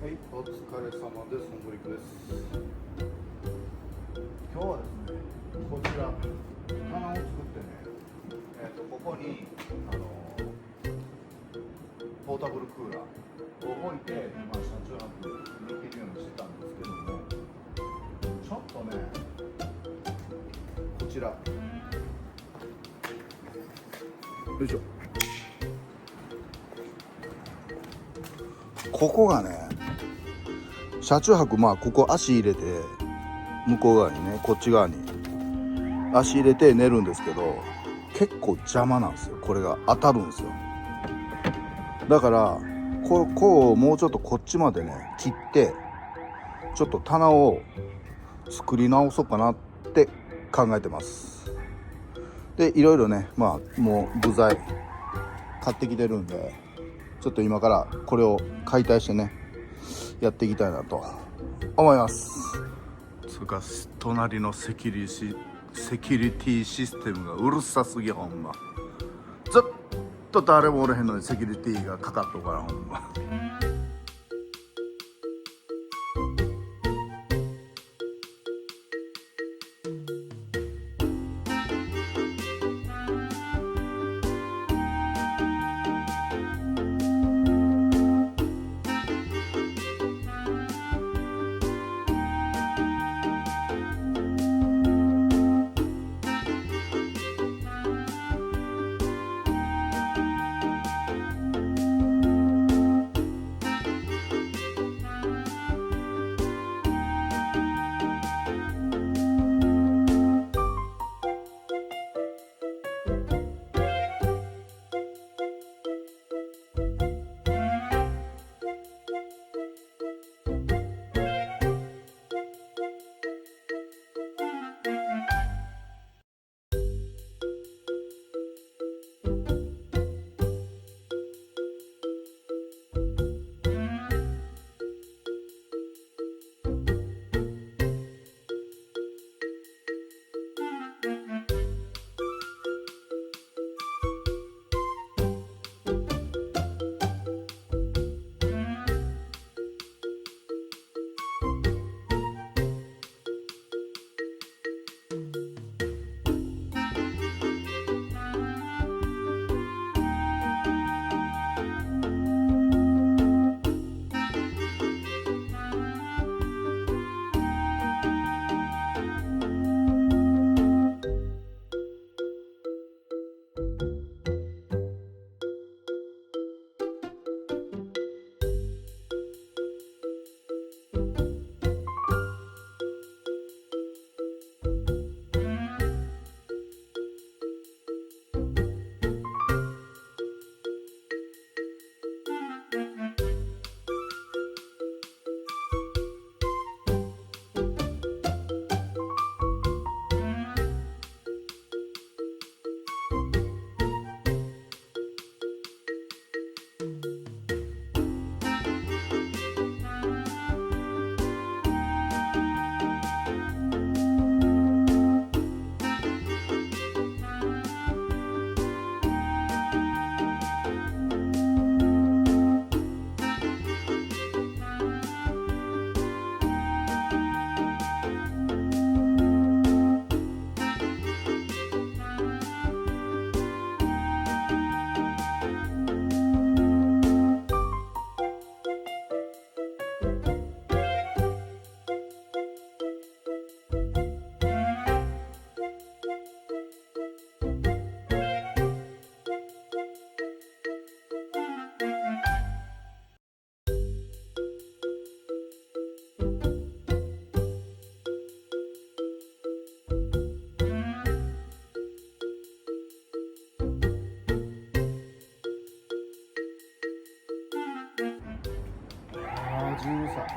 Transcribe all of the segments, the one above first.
はい、お疲れ様です。本舗りっくです。今日はですね、こちら棚を作ってね、ここにポータブルクーラーを置いて、車中泊できるようにしてたんですけども、ちょっとね、こちら、よいしょ。ここがね、車中泊、ここ足入れて向こう側にね、こっち側に足入れて寝るんですけど、結構邪魔なんですよ。これが当たるんですよ。だからこうもうちょっとこっちまでね切って、ちょっと棚を作り直そうかなって考えてます。でいろいろね、もう部材買ってきてるんで、ちょっと今からこれを解体してねやっていきたいなと思います。それから隣のセキュリティシステムがうるさすぎ、ほんまずっと誰もおれへんのにセキュリティがかかっとからほんま。13。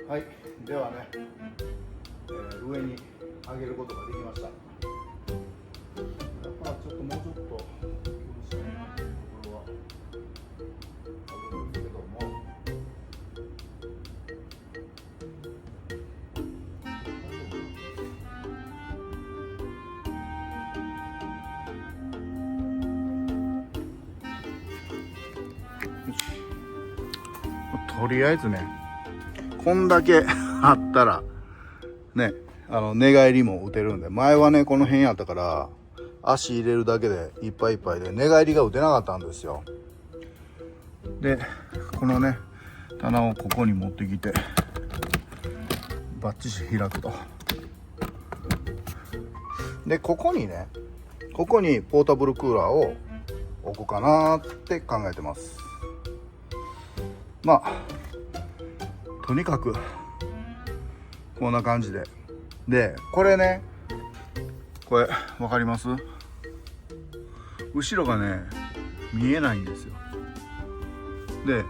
はい、ではね、上に上げることができました。やっぱちょっともうちょっと工夫したいなっていうところはあるんですけども、とりあえずね、こんだけあったらね、寝返りも打てるんで、前はねこの辺やったから足入れるだけでいっぱいいっぱいで寝返りが打てなかったんですよ。でこのね棚をここに持ってきてバッチシ開くと。でここにポータブルクーラーを置こうかなって考えてます。まあとにかくこんな感じで、これね、これ分かります？後ろがね見えないんですよ。で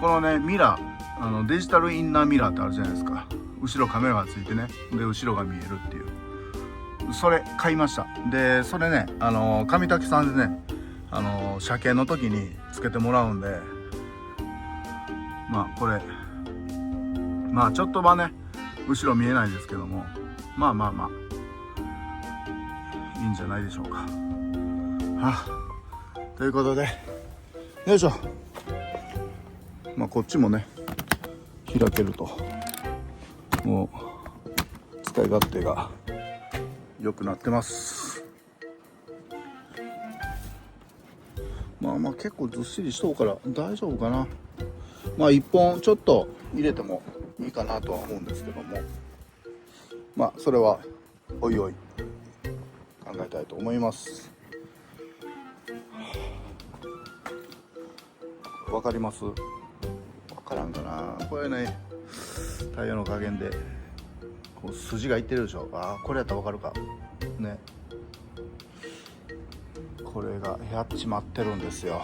このねミラー、デジタルインナーミラーってあるじゃないですか。後ろカメラがついてね、で後ろが見えるっていう、それ買いました。でそれね上滝さんでね車検の時につけてもらうんで、まあこれまあちょっとはね後ろ見えないですけども、まあいいんじゃないでしょうか。ということで、よいしょ。まあこっちもね開けると、もう使い勝手が良くなってます。まあ結構ずっしりしとうから大丈夫かな。まあ1本ちょっと入れてもいいかなとは思うんですけども、まあそれはおいおい考えたいと思います。わかります？わからんかな。これねタイヤの加減でこう筋がいってるでしょ。これやったらわかるかね。これがやっちまってるんですよ。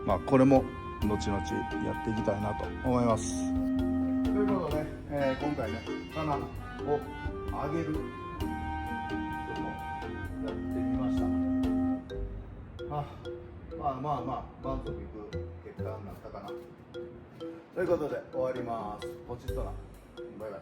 まあこれも後々やっていきたいなと思います。ということで、今回ね棚を上げるちょっとやってみました。まあ満足いく結果になったかなということで終わります。ポチッとな。バイバイ。